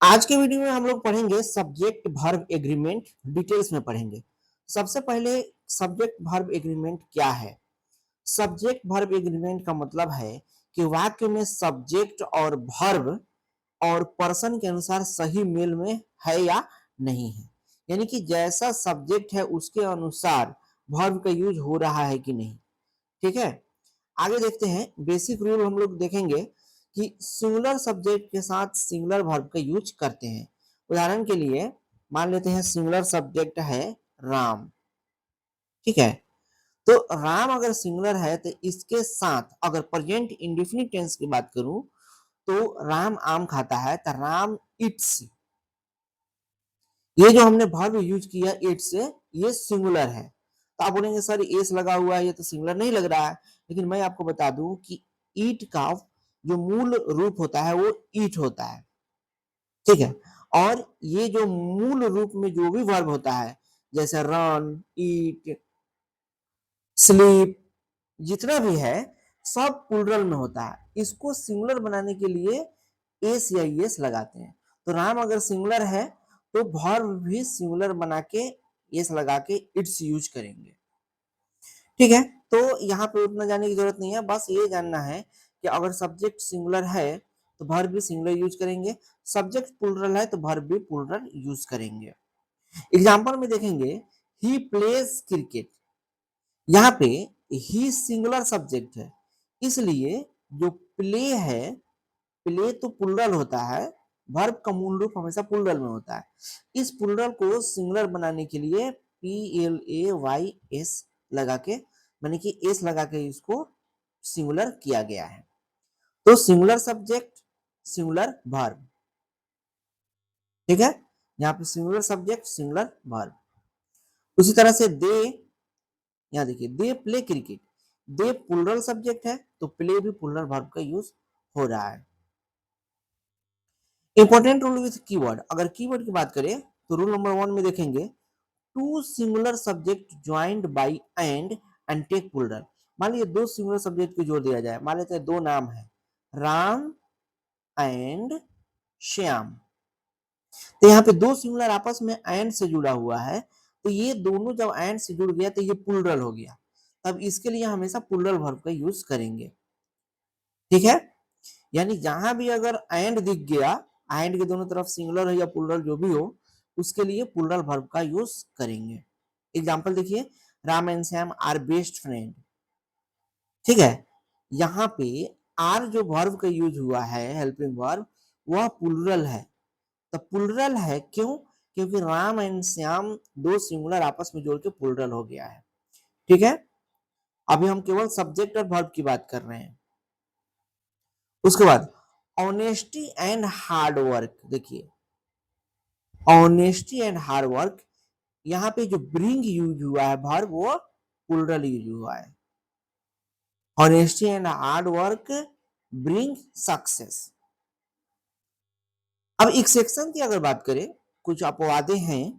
आज के वीडियो में हम लोग पढ़ेंगे सब्जेक्ट वर्ब एग्रीमेंट, डिटेल्स में पढ़ेंगे। सबसे पहले सब्जेक्ट वर्ब एग्रीमेंट क्या है? सब्जेक्ट वर्ब एग्रीमेंट का मतलब है कि वाक्य में सब्जेक्ट और वर्ब और पर्सन के अनुसार सही मेल में है या नहीं है, यानी कि जैसा सब्जेक्ट है उसके अनुसार वर्ब का यूज हो रहा है कि नहीं। ठीक है, आगे देखते हैं। बेसिक रूल हम लोग देखेंगे कि सिंगुलर सब्जेक्ट के साथ सिंगुलर वर्ब का यूज करते हैं। उदाहरण के लिए मान लेते हैं सिंगुलर सब्जेक्ट है राम। ठीक है, तो राम अगर सिंगुलर है तो इसके साथ अगर प्रेजेंट इंडेफिनिट टेंस की बात करूं तो राम आम खाता है तो राम इट्स। ये जो हमने वर्ब यूज किया इट्स, ये सिंगुलर है। तो आप बोलेंगे सर एस लगा हुआ है, ये तो सिंगुलर नहीं लग रहा है। लेकिन मैं आपको बता दूं कि ईट का जो मूल रूप होता है वो ईट होता है। ठीक है, और ये जो मूल रूप में जो भी वर्ब होता है जैसे रन, ईट, स्लीप, जितना भी है सब प्लूरल में होता है। इसको सिंगुलर बनाने के लिए एस या एस लगाते हैं। तो राम अगर सिंगुलर है तो वर्ब भी सिंगुलर बना के एस लगा के इट्स यूज करेंगे। ठीक है, तो यहाँ पे उतना जानने की जरूरत नहीं है, बस ये जानना है कि अगर सब्जेक्ट सिंगुलर है तो वर्ब भी सिंगुलर यूज करेंगे, सब्जेक्ट प्लूरल है तो वर्ब भी प्लूरल यूज करेंगे। एग्जांपल में देखेंगे, ही प्लेज क्रिकेट। यहाँ पे ही सिंगुलर सब्जेक्ट है, इसलिए जो प्ले है, प्ले तो प्लूरल होता है, वर्ब का मूल रूप हमेशा प्लूरल में होता है। इस प्लूरल को सिंगुलर बनाने के लिए PLAYS लगा के, माने कि एस लगा के इसको सिंगुलर किया गया है। तो सिंगुलर सब्जेक्ट, सिंगुलर वर्ब। ठीक है, यहाँ पे सिंगुलर सब्जेक्ट, सिंगुलर वर्ब। उसी तरह से दे, यहाँ देखिए they play cricket, they plural subject है तो प्ले भी प्लूरल वर्ब का यूज हो रहा है। इंपॉर्टेंट रूल विथ कीवर्ड, अगर कीवर्ड की बात करें तो रूल नंबर 1 में देखेंगे, two singular subject joined by and take plural. मान लीजिए दो सिंगुलर सब्जेक्ट को जोड़ दिया जाए, मान लेते हैं दो नाम है राम एंड श्याम। तो यहाँ पे दो सिंगुलर आपस में एंड से जुड़ा हुआ है, तो ये दोनों जब एंड से जुड़ गया तो ये प्लूरल हो गया। तब इसके लिए हमेशा प्लूरल वर्ब का यूज करेंगे। ठीक है, यानी जहां भी अगर एंड दिख गया, एंड के दोनों तरफ सिंगुलर है या प्लूरल जो भी हो, उसके लिए प्लूरल वर्ब का यूज करेंगे। एग्जांपल देखिए, Ram and Shyam are best friend. ठीक है, यहाँ पे आर जो वर्ब का यूज हुआ है, हेल्पिंग वर्ब, वह प्लूरल है। तो प्लूरल है क्यों? क्योंकि राम एंड श्याम दो सिंगुलर आपस में जोड़ के प्लूरल हो गया है। ठीक है, अभी हम केवल सब्जेक्ट और वर्ब की बात कर रहे हैं। उसके बाद ऑनेस्टी एंड हार्ड वर्क, देखिए ऑनेस्टी एंड हार्ड वर्क, यहाँ पे जो ब्रिंग यूज हुआ है वर्ब वो प्लूरल यूज हुआ है। Honesty and hard work bring success. अब एक्सेप्शन की अगर बात करें, कुछ अपवादे हैं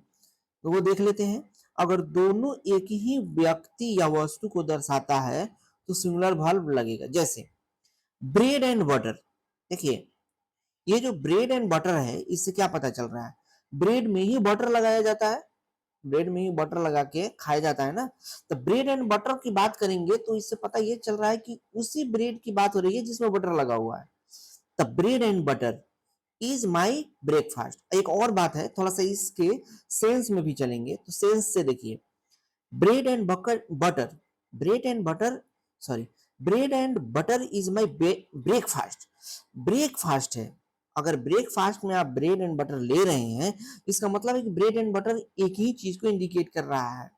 तो वो देख लेते हैं। अगर दोनों एक ही व्यक्ति या वस्तु को दर्शाता है तो सिंगुलर वर्ब लगेगा। जैसे ब्रेड एंड बटर, देखिए ये जो ब्रेड एंड बटर है इससे क्या पता चल रहा है, ब्रेड में ही बटर लगाया जाता है, ब्रेड में ही बटर लगा के खाया जाता है ना। तो ब्रेड एंड बटर की बात करेंगे तो इससे पता ये चल रहा है कि उसी ब्रेड की बात हो रही है जिसमें बटर लगा हुआ है। तो bread and butter is my breakfast. एक और बात है, थोड़ा सा इसके सेंस में भी चलेंगे तो सेंस से देखिए, bread and butter, bread and butter, sorry, bread and butter is my breakfast. Breakfast है, अगर ब्रेकफास्ट में आप ब्रेड एंड बटर ले रहे हैं, इसका मतलब है कि ब्रेड एंड बटर एक ही चीज को इंडिकेट कर रहा है,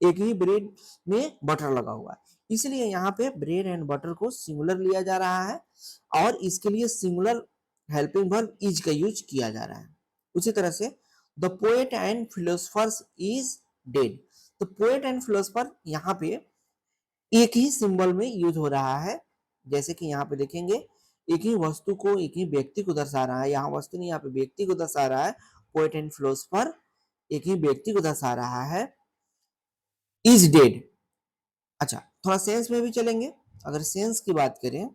एक ही ब्रेड में बटर लगा हुआ है। इसलिए यहाँ पे ब्रेड एंड बटर को सिंगुलर लिया जा रहा है और इसके लिए सिंगुलर हेल्पिंग वर्ब इज का यूज किया जा रहा है। उसी तरह से the poet and philosophers is dead, तो पोएट एंड फिलोसफर यहाँ पे एक ही सिंबल में यूज हो रहा है। जैसे कि यहाँ पे देखेंगे, एक ही वस्तु को, एक ही व्यक्ति को दर्शा रहा है, यहाँ वस्तु नहीं यहाँ पे व्यक्ति को दर्शा रहा है। पोएट एंड फिलोसफर एक ही व्यक्ति को दर्शा रहा है, इज डेड। अच्छा, थोड़ा सेंस में भी चलेंगे। अगर सेंस की बात करें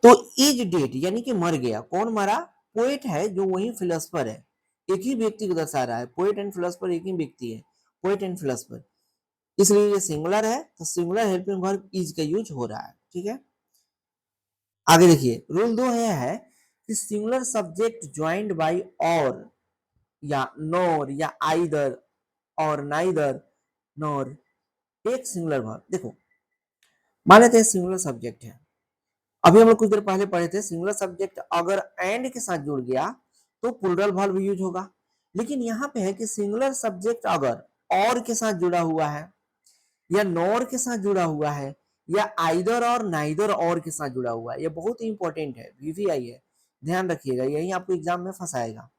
तो इज डेड यानी कि मर गया, कौन मरा? पोएट है जो वही फिलोसफर है, एक ही व्यक्ति को दर्शा रहा है। पोएट एंड फिलोसफर एक ही व्यक्ति है, पोएट एंड फिलोसफर, इसलिए ये सिंगुलर है, तो सिंगुलर हेल्पिंग वर्ब इज का यूज हो रहा है। ठीक है, आगे देखिए रूल 2 है कि सिंगुलर सब्जेक्ट ज्वाइंड बाय और या नॉर या आइदर और नाइदर नॉर एक सिंगुलर वर्ब। देखो मान लेते हैं सिंगुलर सब्जेक्ट है, अभी हम लोग कुछ देर पहले पढ़े थे सिंगुलर सब्जेक्ट अगर एंड के साथ जुड़ गया तो प्लूरल वर्ब यूज होगा, लेकिन यहाँ पे है कि सिंगुलर सब्जेक्ट अगर और के साथ जुड़ा हुआ है या नॉर के साथ जुड़ा हुआ है या आइदर और नाइदर और के साथ जुड़ा हुआ है, ये बहुत ही इंपॉर्टेंट है, वीवीआई है, ध्यान रखिएगा, यही आपको एग्जाम में फंसाएगा।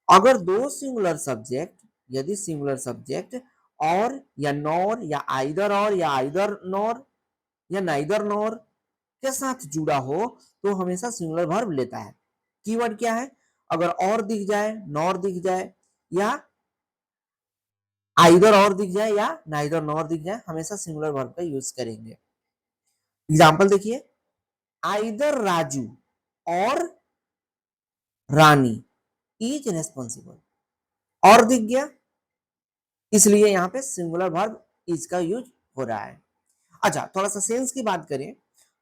अगर दो सिंगुलर सब्जेक्ट, यदि सिंगुलर सब्जेक्ट और या नॉर या आइदर और या आइदर नॉर या नाइदर नॉर के साथ जुड़ा हो तो हमेशा सिंगुलर वर्ब लेता है। कीवर्ड क्या है, अगर और दिख जाए, नॉर दिख जाए या आइदर और दिख जाए या नाइदर नॉर दिख जाए, हमेशा सिंगुलर वर्ब का यूज करेंगे। एग्जाम्पल देखिए, आइदर राजू और रानी इज रेस्पॉन्सिबल, और दिख गया इसलिए यहाँ पे सिंगुलर वर्ब इज का यूज हो रहा है। अच्छा थोड़ा सा सेंस की बात करें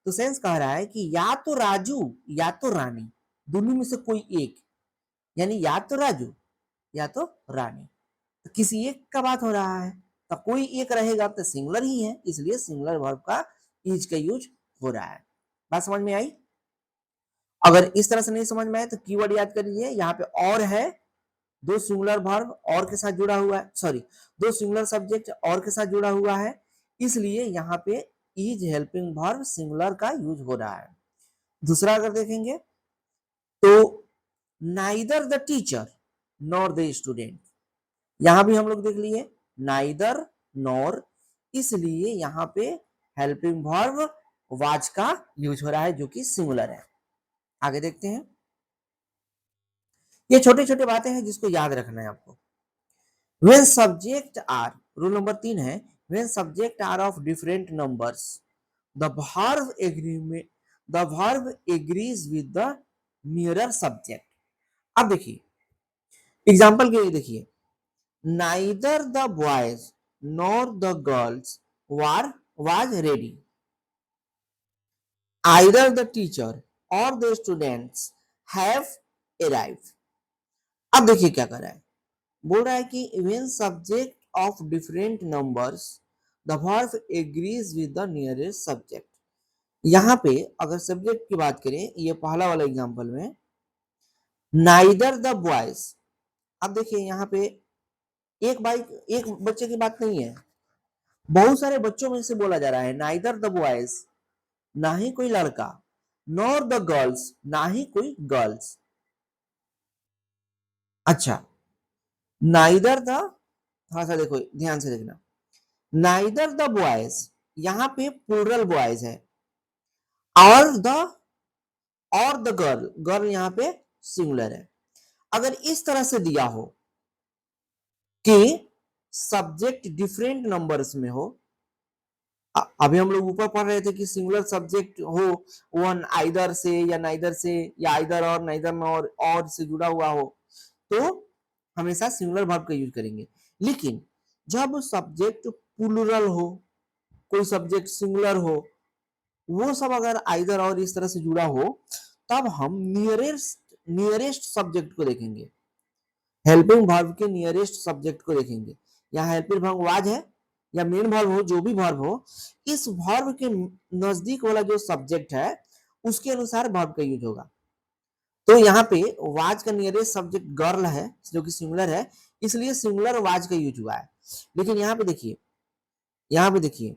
तो सेंस कह रहा है कि या तो राजू या तो रानी, दोनों में से कोई एक, यानी या तो राजू या तो रानी, तो किसी एक का बात हो रहा है, तो कोई एक रहेगा तो सिंगुलर ही है, इसलिए सिंगुलर वर्ब का इज का यूज हो रहा है। बात समझ में आई? अगर इस तरह से नहीं समझ में आए तो कीवर्ड याद कर लीजिए, यहाँ पे और है, दो सिंगुलर वर्ब और के साथ जुड़ा हुआ है, सॉरी दो सिंगुलर सब्जेक्ट और के साथ जुड़ा हुआ है, इसलिए यहाँ पे इज हेल्पिंग वर्ब सिंगुलर का यूज हो रहा है। दूसरा अगर देखेंगे तो neither the teacher nor the student, यहां भी हम लोग देख लिए नाइदर नॉर, इसलिए यहाँ पे हेल्पिंग वर्ब वाज का यूज हो रहा है जो कि सिंगुलर है। आगे देखते हैं, ये छोटे छोटे बातें हैं जिसको याद रखना है आपको। When subject are, rule number 3 है, when subject are of different numbers, the verb agrees with the nearer subject। अब देखिए एग्जाम्पल के लिए देखिए, neither the boys nor the girls was ready, either the teacher or the students have arrived। अब देखिए क्या कर रहा है, बोल रहा है कि when subject of different numbers the verb agrees with the nearest subject। यहाँ पे अगर सब्जेक्ट की बात करें, ये पहला वाला एग्जांपल में neither the boys, अब देखिए यहाँ पे एक बच्चे की बात नहीं है, बहुत सारे बच्चों में से बोला जा रहा है, neither the boys ना ही कोई लड़का, nor the girls ना ही कोई गर्ल्स। अच्छा neither the, थोड़ा सा देखो ध्यान से देखना, नाइदर द बॉयज यहाँ पे प्लूरल बॉयज है, और द गर्ल, गर्ल यहाँ पे सिंगुलर है। अगर इस तरह से दिया हो कि सब्जेक्ट डिफरेंट नंबर्स में हो, अभी हम लोग ऊपर पढ़ रहे थे कि सिंगुलर सब्जेक्ट हो वन आइदर से या नाइदर से या आइदर और नाइदर और से जुड़ा हुआ हो तो हमेशा सिंगुलर वर्ब का यूज करेंगे, लेकिन जब सब्जेक्ट प्लूरल हो, कोई सब्जेक्ट सिंगुलर हो, वो सब अगर आइदर और इस तरह से जुड़ा हो तब हम नियरेस्ट सब्जेक्ट को देखेंगे, हेल्पिंग वर्ब के नियरेस्ट सब्जेक्ट को देखेंगे। यहाँ हेल्पिंग वर्ब वाज है या मेन वर्ब हो, जो भी वर्ब हो, इस वर्ब के नजदीक वाला जो सब्जेक्ट है उसके अनुसार वर्ब का यूज होगा। तो यहाँ पे वाज का नियरेस्ट सब्जेक्ट गर्ल है जो कि सिंगुलर है, इसलिए सिंगुलर वाज का यूज हुआ है। लेकिन यहाँ पे देखिए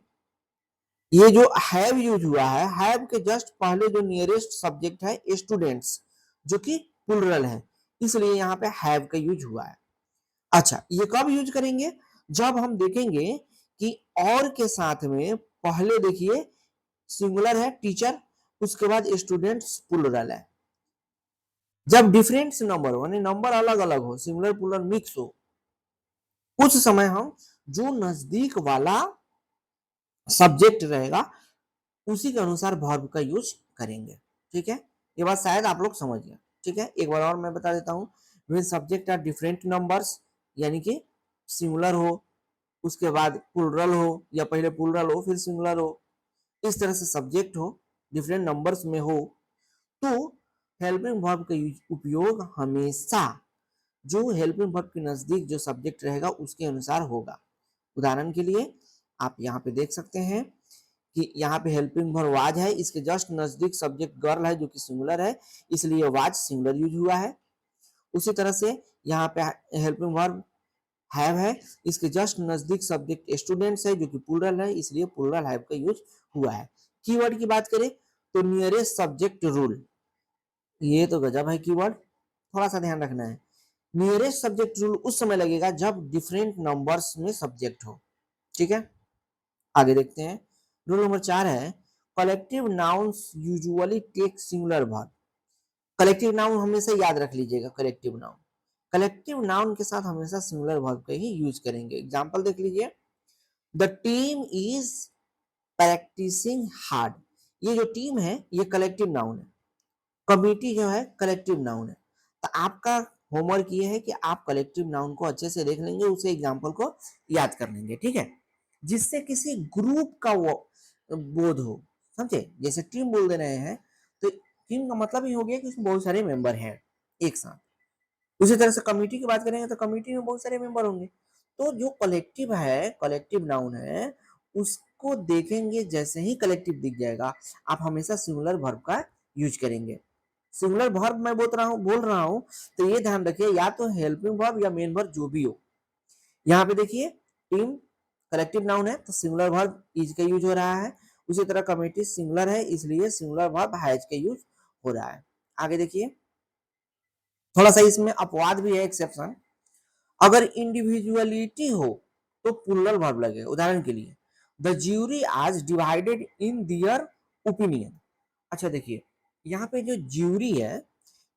ये जो हैव यूज हुआ है, हैव के जस्ट पहले जो नियरेस्ट सब्जेक्ट है स्टूडेंट्स जो कि प्लूरल है, इसलिए यहाँ पे हैव का यूज हुआ है। अच्छा ये कब यूज करेंगे, जब हम देखेंगे कि और के साथ में पहले देखिए सिंगुलर है टीचर, उसके बाद स्टूडेंट्स प्लूरल है। जब डिफरेंट नंबर हो, यानी नंबर अलग अलग हो, सिंगुलर प्लूरल मिक्स हो, उस समय हम जो नजदीक वाला सब्जेक्ट रहेगा उसी के अनुसार वर्ब का यूज करेंगे। ठीक है, ये बात शायद आप लोग समझ गए। ठीक है, एक बार और मैं बता देता हूँ, when subject are different numbers, यानी कि सिंगुलर हो, उसके बाद प्लूरल हो, या पहले प्लूरल हो फिर सिंगुलर हो, इस तरह से सब्जेक्ट हो, डिफरेंट नंबर्स में हो, तो हेल्पिंग वर्ब का उपयोग हमेशा जो हेल्पिंग वर्ब के नजदीक जो सब्जेक्ट रहेगा उसके अनुसार होगा। उदाहरण के लिए आप यहाँ पे देख सकते हैं कि यहाँ पे हेल्पिंग वर्ब वाज है, इसके जस्ट नजदीक सब्जेक्ट गर्ल है जो कि सिंगुलर है, इसलिए वाज सिंगुलर यूज हुआ है। उसी तरह से यहाँ पे हेल्पिंग वर्ब हैव है, इसके जस्ट नजदीक सब्जेक्ट स्टूडेंट्स है जो कि प्लूरल है, इसलिए प्लूरल हैव का यूज हुआ है। कीवर्ड की बात करें तो नियरेस्ट सब्जेक्ट रूल, ये तो गजब है कीवर्ड, थोड़ा सा ध्यान रखना है। नियरेस्ट सब्जेक्ट रूल उस समय लगेगा जब डिफरेंट नंबर्स में सब्जेक्ट हो, ठीक है। आगे देखते हैं, रूल नंबर 4 है collective nouns usually take singular verb. Collective noun हमेशा याद रख लीजिएगा, कलेक्टिव नाउन, कलेक्टिव नाउन के साथ हमेशा सिंगुलर वर्ब का ही यूज करेंगे। एग्जांपल देख लीजिए, the team is practising hard, ये जो टीम है ये कलेक्टिव नाउन है, कमिटी जो है कलेक्टिव नाउन है। तो आपका होमवर्क ये है कि आप कलेक्टिव नाउन को अच्छे से देख लेंगे, उसे एग्जाम्पल को याद कर लेंगे, ठीक है, जिससे किसी ग्रुप का वो बोध हो, समझे। जैसे टीम बोल दे रहे हैं तो टीम का मतलब ही हो गया कि उसमें बहुत सारे मेंबर हैं एक साथ। उसी तरह से कमिटी की बात करेंगे तो कमिटी में बहुत सारे मेंबर होंगे। तो जो कलेक्टिव है, कलेक्टिव नाउन है, उसको देखेंगे जैसे ही कलेक्टिव दिख जाएगा आप हमेशा सिंगुलर वर्ब का यूज करेंगे। सिंगुलर वर्ब मैं बोल रहा हूं तो ये ध्यान रखिए, या तो हेल्पिंग वर्ब या मेन वर्ब जो भी हो। यहाँ पे देखिए टीम कलेक्टिव नाउन है तो सिंगुलर वर्ब इज का यूज हो रहा है, उसी तरह कमिटी सिंगुलर है इसलिए सिंगुलर वर्ब हैज का यूज हो रहा है। आगे देखिए, थोड़ा सा इसमें अपवाद भी है, एक्सेप्शन, अगर इंडिविजुअलिटी हो तो प्लूरल वर्ब लगेगा। उदाहरण के लिए द ज्यूरी आज डिवाइडेड इन दियर ओपिनियन। अच्छा देखिए, यहाँ पे जो ज्यूरी है,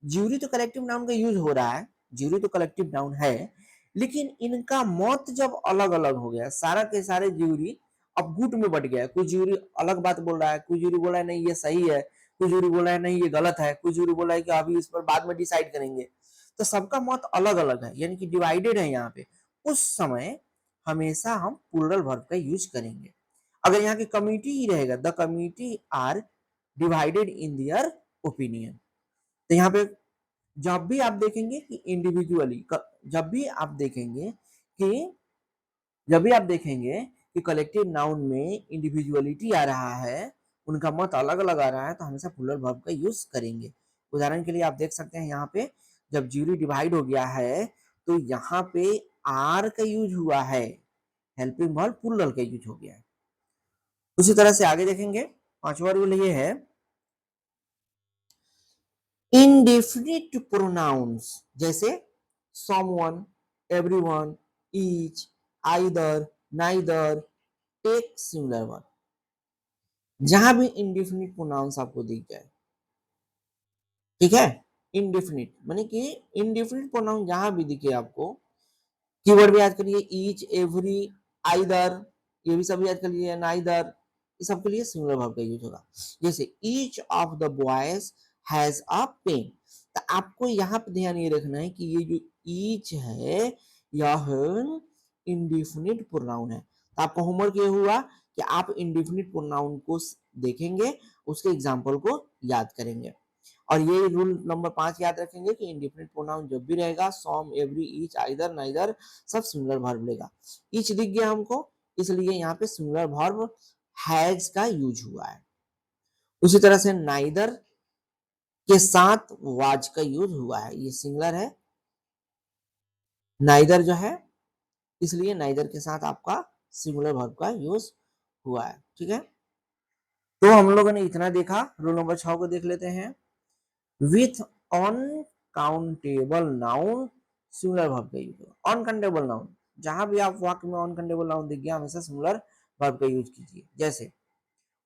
ज्यूरी तो कलेक्टिव नाउन का यूज हो रहा है, ज्यूरी तो कलेक्टिव नाउन है, लेकिन इनका मत जब अलग अलग हो गया, सारा के सारे ज्यूरी अब गुट में बट गया, कोई ज्यूरी अलग बात बोल रहा है, कोई ज्यूरी बोल रहा है नहीं ये सही है, कोई ज्यूरी बोल रहा है नहीं ये गलत है, कोई ज्यूरी बोल रहा है कि अभी इस पर बाद में डिसाइड करेंगे, तो सबका मत अलग अलग है, यानी कि डिवाइडेड है यहाँ पे। उस समय हमेशा हम प्लूरल वर्ब का यूज करेंगे। अगर यहाँ की कमिटी ही रहेगा, the committee are divided in their opinion, तो यहाँ पे जब भी आप देखेंगे कि इंडिविजुअली, जब भी आप देखेंगे कि जब भी आप देखेंगे कि कलेक्टिव नाउन में इंडिविजुअलिटी आ रहा है, उनका मत अलग अलग आ रहा है, तो हमेशा प्लूरल वर्ब का यूज करेंगे। उदाहरण के लिए आप देख सकते हैं यहाँ पे जब ज्यूरी डिवाइड हो गया है तो यहाँ पे आर का यूज हुआ है, हेल्पिंग वर्ब प्लूरल का यूज हो गया है। उसी तरह से आगे देखेंगे, पांचवा रूल ये है इनडेफिनिट प्रोनाउंस, जैसे someone, everyone, each, either, neither, take singular verb. जहां भी इंडेफिनिट प्रोनाउंस आपको दिख जाए, ठीक है, इंडेफिनिट माने कि इंडेफिनिट प्रोनाउन जहां भी दिखे आपको, कीवर्ड भी याद करिए, ईच, एवरी, आइदर, ये भी सब याद कर लीजिए, नाइदर, ये सबके लिए सिंगुलर वर्ब का यूज होगा। जैसे each of the boys has a pen, तो आपको यहाँ पे ध्यान ये रखना है कि ये जो ईच है यह इंडिफिनिट प्रोनाउन है। तो आपका होमवर्क ये हुआ कि आप इंडिफिनिट प्रोनाउन को देखेंगे, उसके एग्जाम्पल को याद करेंगे, और ये रूल नंबर 5 याद रखेंगे कि इंडिफिनिट प्रोनाउन जब भी रहेगा, सम, एवरी, ईच, आइदर, नाइदर, सब सिंगुलर वर्ब लेगा। ईच दिख गया हमको, इसलिए यहाँ पे सिंगुलर वर्ब हैज का यूज हुआ है। उसी तरह से नाइदर के साथ वाज का यूज हुआ है, ये सिंगुलर है, नाइदर जो है, इसलिए नाइदर के साथ आपका सिंगुलर वर्ब का यूज हुआ है, ठीक है। तो हम लोगों ने इतना देखा, रूल नंबर 6 को देख लेते हैं। With uncountable noun singular verb का यूज होगा। अनकाउंटेबल नाउन, जहां भी आप वाक्य में अनकाउंटेबल नाउन दिख गया हमेशा सिंगुलर वर्ब का यूज कीजिए। जैसे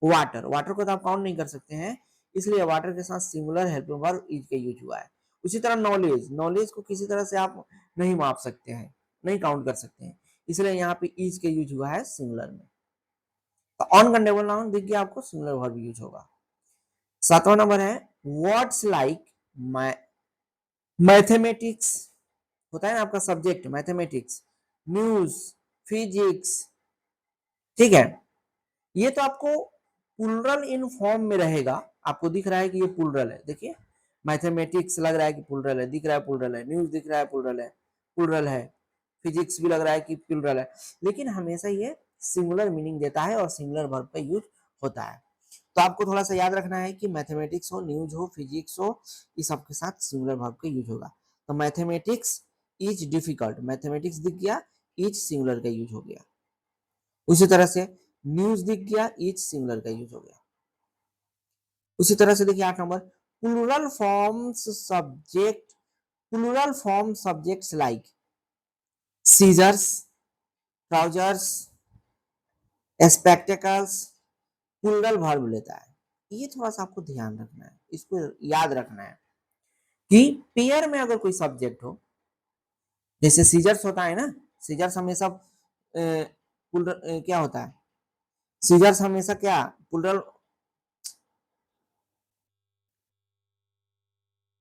वाटर, वाटर को तो आप काउंट नहीं कर सकते हैं, इसलिए वाटर के साथ सिंगुलर हेल्पिंग वर्ब इज का यूज हुआ है। उसी तरह नॉलेज, नॉलेज को किसी तरह से आप नहीं माप सकते हैं, नहीं काउंट कर सकते हैं, इसलिए यहाँ पे इज का यूज हुआ है सिंगुलर में। तो अनकाउंटेबल नाउन दिख गया आपको, सिंगुलर वर्ब यूज होगा। 7वां नंबर है वर्ड्स लाइक मैथमेटिक्स होता है ना आपका सब्जेक्ट, मैथमेटिक्स, न्यूज, फिजिक्स, ठीक है, ये तो आपको प्लूरल इन फॉर्म में रहेगा। आपको दिख रहा है कि ये प्लूरल है, देखिए मैथमेटिक्स लग रहा है कि प्लूरल है, दिख रहा है प्लूरल है, न्यूज दिख रहा है प्लूरल है, प्लूरल है, फिजिक्स भी लग रहा है कि प्लूरल है, लेकिन हमेशा ये सिंगुलर मीनिंग देता है और सिंगुलर वर्ब का यूज होता है। तो आपको थोड़ा सा याद रखना है कि मैथमेटिक्स हो, न्यूज हो, फिजिक्स हो, इस सबके साथ सिंगुलर वर्ब का यूज होगा। तो मैथमेटिक्स इज डिफिकल्ट, मैथमेटिक्स दिख गया, इज सिंगुलर का यूज हो गया। उसी तरह से न्यूज दिख गया, इज सिंगुलर का यूज हो गया। उसी तरह से देखिए 8 नंबर, plural forms subject, plural form subjects like scissors, trousers, spectacles, plural verb लेता है। ये थोड़ा सा आपको ध्यान रखना है, इसको याद रखना है कि पेयर में अगर कोई सब्जेक्ट हो, जैसे सीजर्स होता है ना, सीजर्स हमेशा क्या होता है, सीजर्स हमेशा क्या प्लूरल,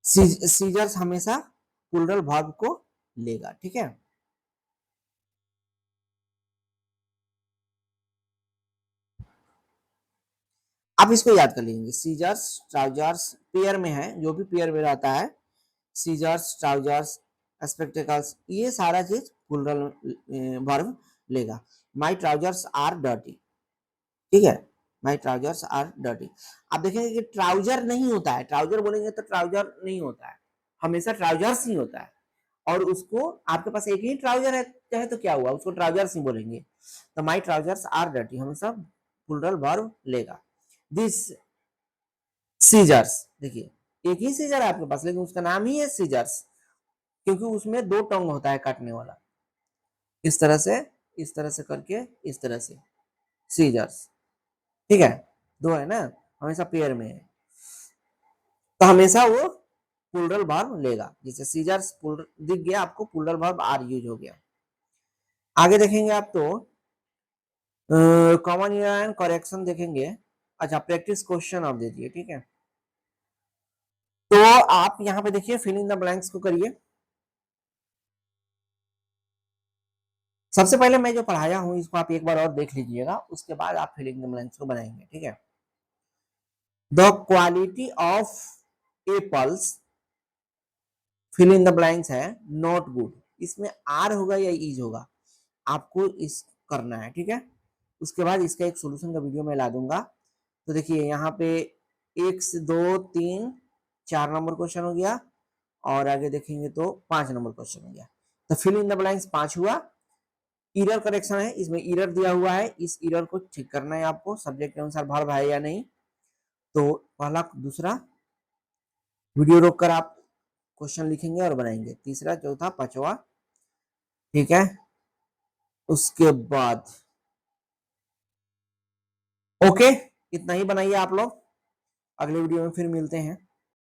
सीजर्स हमेशा प्लूरल वर्ब को लेगा, ठीक है। आप इसको याद कर लीजिए, सीजर्स, ट्राउजर्स, पेयर में है, जो भी पेयर में रहता है, सीजर्स, ट्राउजर्स, स्पेक्टेकल्स, ये सारा चीज प्लूरल वर्ब लेगा। माई ट्राउजर्स आर डर्टी, ठीक है, माई ट्राउजर्स आर डर्टी। आप देखेंगे कि ट्राउजर नहीं होता है, ट्राउजर बोलेंगे तो ट्राउजर नहीं होता है, हमेशा ट्राउजर्स ही होता है। और उसको आपके पास एक ही ट्राउजर है चाहे तो क्या हुआ, उसको ट्राउजर्स ही बोलेंगे। तो माई ट्राउजर्स आर डर्टी हमेशा प्लूरल वर्ब लेगा। दिस सीजर्स, देखिए एक ही सीजर है आपके पास, लेकिन उसका नाम ही है सीजर्स, क्योंकि उसमें 2 टंग होता है काटने वाला, इस तरह से, इस तरह से करके, इस तरह से सीजर्स, ठीक है, 2 है ना, हमेशा पेयर में है, तो हमेशा वो प्लूरल वर्ब लेगा। जैसे सीजर्स दिख गया आपको, प्लूरल वर्ब आर यूज हो गया। आगे देखेंगे आप तो कॉमन एंड करेक्शन देखेंगे। अच्छा, प्रैक्टिस क्वेश्चन आप दे दिए, ठीक है, तो आप यहाँ पे देखिए फिल इन द ब्लैंक्स को करिए। सबसे पहले मैं जो पढ़ाया हूं इसको आप एक बार और देख लीजिएगा, उसके बाद आप फिल इन द ब्लैंक्स को बनाएंगे, ठीक है। The quality of apples, fill in the blanks है नॉट गुड, इसमें आर होगा या इज होगा, आपको इस करना है, ठीक है। उसके बाद इसका एक सोल्यूशन का वीडियो मैं ला दूंगा। तो देखिए यहाँ पे 1 से 2 3 4 नंबर क्वेश्चन हो गया, और आगे देखेंगे तो 5 नंबर क्वेश्चन हो गया। तो फिल इन द ब्लैंक्स 5 हुआ। इरर करेक्शन है, इसमें इरर दिया हुआ है, इस इरर को ठीक करना है आपको, सब्जेक्ट के अनुसार वर्ब है या नहीं। तो पहला, दूसरा वीडियो रोक कर आप क्वेश्चन लिखेंगे और बनाएंगे, तीसरा, चौथा, पांचवा, ठीक है। उसके बाद ओके, इतना ही बनाइए आप लोग, अगले वीडियो में फिर मिलते हैं।